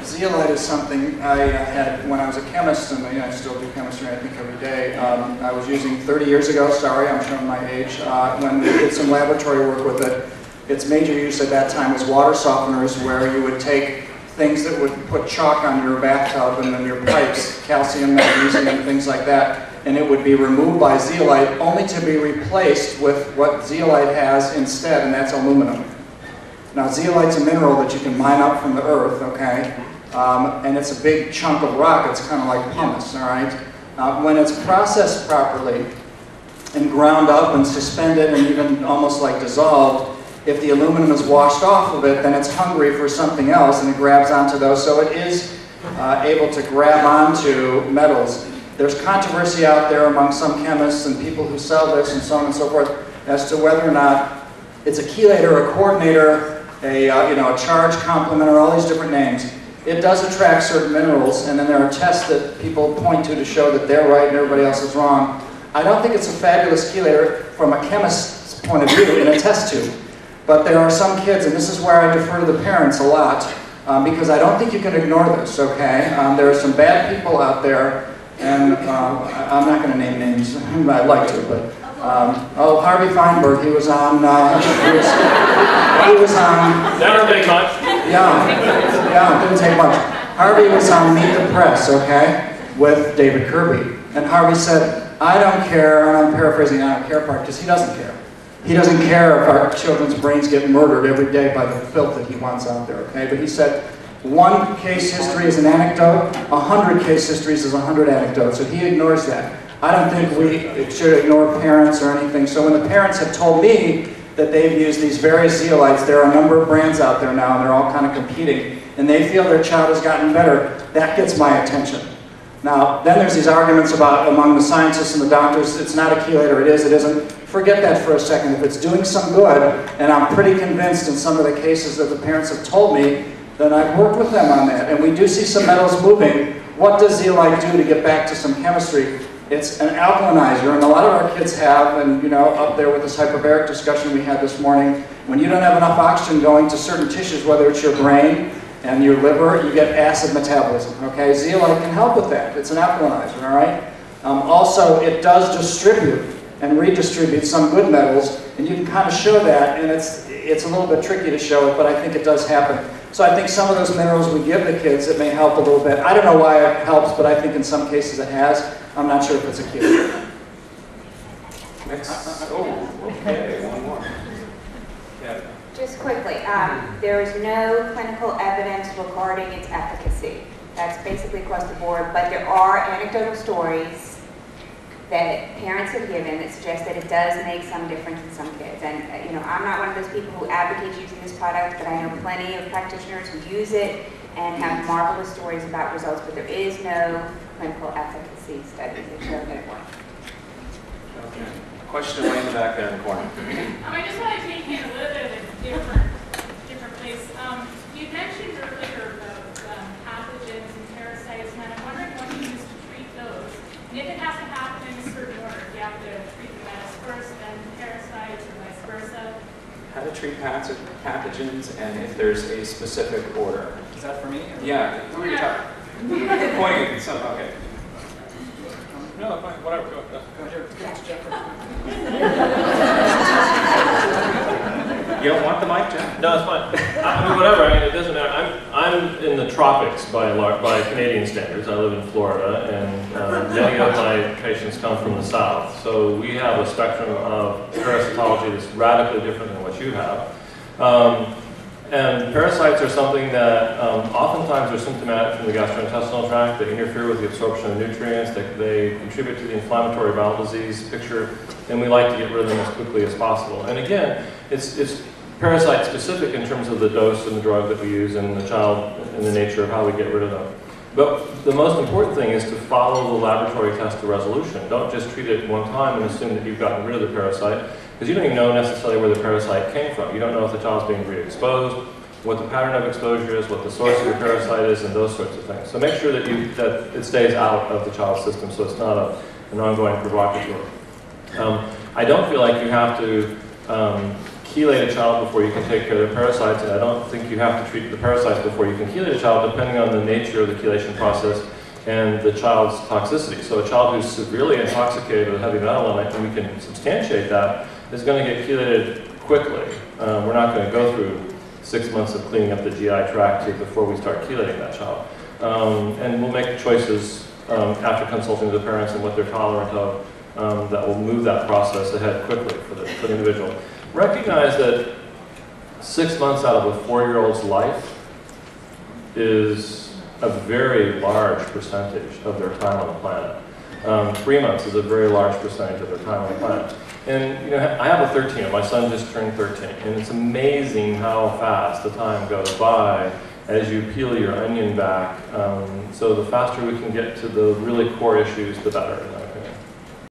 Zeolite is something I had when I was a chemist, and I still do chemistry, I think, every day. I was using 30 years ago, sorry, I'm showing my age, when we did some laboratory work with it. Its major use at that time was water softeners, where you would take things that would put chalk on your bathtub and then your pipes, calcium, magnesium, things like that, and it would be removed by zeolite, only to be replaced with what zeolite has instead, and that's aluminum. Now, zeolite's a mineral that you can mine up from the earth, okay? And it's a big chunk of rock. It's kind of like pumice, all right? When it's processed properly and ground up and suspended and even almost like dissolved, if the aluminum is washed off of it, then it's hungry for something else and it grabs onto those. So it is able to grab onto metals. There's controversy out there among some chemists and people who sell this and so on and so forth as to whether or not it's a chelator, a coordinator, a charge complementer, all these different names. It does attract certain minerals, and then there are tests that people point to show that they're right and everybody else is wrong. I don't think it's a fabulous chelator from a chemist's point of view in a test tube. But there are some kids, and this is where I defer to the parents a lot, because I don't think you can ignore this, okay? There are some bad people out there, and I'm not going to name names. I'd like to, but oh, Harvey Feinberg, he was on. He was on. Never take much. Yeah, didn't take much. Harvey was on Meet the Press, okay, with David Kirby, and Harvey said, "I don't care," and I'm paraphrasing, "I don't care" part, because he doesn't care. He doesn't care if our children's brains get murdered every day by the filth that he wants out there, okay? But he said, one case history is an anecdote, 100 case histories is 100 anecdotes, so he ignores that. I don't think we should ignore parents or anything. So when the parents have told me that they've used these various zeolites, there are a number of brands out there now, and they're all kind of competing, and they feel their child has gotten better, that gets my attention. Now, then there's these arguments about, among the scientists and the doctors, it's not a chelator, it is, it isn't. Forget that for a second. If it's doing some good, and I'm pretty convinced in some of the cases that the parents have told me, then I've worked with them on that. And we do see some metals moving. What does zeolite do to get back to some chemistry? It's an alkalinizer, and a lot of our kids have, and up there with this hyperbaric discussion we had this morning, when you don't have enough oxygen going to certain tissues, whether it's your brain and your liver, you get acid metabolism, okay? Zeolite can help with that. It's an alkalinizer, all right? Also, it does distribute and redistribute some good metals, and you can kind of show that, and it's a little bit tricky to show it, but I think it does happen. So I think some of those minerals we give the kids, it may help a little bit. I don't know why it helps, but I think in some cases it has. I'm not sure if it's a cure. Next. Oh, okay, one more. Yeah. Just quickly, there is no clinical evidence regarding its efficacy. That's basically across the board, but there are anecdotal stories that parents have given that suggest that it does make some difference in some kids. And I'm not one of those people who advocates using this product, but I know plenty of practitioners who use it and have marvelous stories about results, but there is no clinical efficacy studies that show that it works. Okay. Question way in the back there in the corner. I just want to take it a little bit of a different place. You mentioned earlier about pathogens and parasites, and I'm wondering what you use to treat those. And if it has to happen in a certain order, you have to treat the menace first, then parasites, or vice versa. How to treat pathogens, and if there's a specific order. Is that for me? Yeah. Who are you talking? Pointing at something. Okay. No, fine. Whatever. Go. You don't want the mic, Jeff? No, it's fine. I mean, whatever. I mean, it doesn't matter. I'm in the tropics by Canadian standards. I live in Florida, and many of my patients come from the south. So we have a spectrum of parasitology that's radically different than what you have. And parasites are something that oftentimes are symptomatic from the gastrointestinal tract. They interfere with the absorption of nutrients. They contribute to the inflammatory bowel disease picture, and we like to get rid of them as quickly as possible. And again, it's parasite specific in terms of the dose and the drug that we use and the child and the nature of how we get rid of them. But the most important thing is to follow the laboratory test to resolution. Don't just treat it one time and assume that you've gotten rid of the parasite, because you don't even know necessarily where the parasite came from. You don't know if the child's being re-exposed, what the pattern of exposure is, what the source of the parasite is, and those sorts of things. So make sure that it stays out of the child's system so it's not an ongoing provocateur. I don't feel like you have to chelate a child before you can take care of the parasites, and I don't think you have to treat the parasites before you can chelate a child, depending on the nature of the chelation process and the child's toxicity. So a child who's severely intoxicated with heavy metal in it, and we can substantiate that, is going to get chelated quickly. We're not going to go through 6 months of cleaning up the GI tract before we start chelating that child. And we'll make choices after consulting with the parents and what they're tolerant of that will move that process ahead quickly for the individual. Recognize that 6 months out of a 4-year-old's life is a very large percentage of their time on the planet. 3 months is a very large percentage of their time on the planet. And I have a 13-year-old, my son just turned 13, and it's amazing how fast the time goes by as you peel your onion back. So the faster we can get to the really core issues, the better.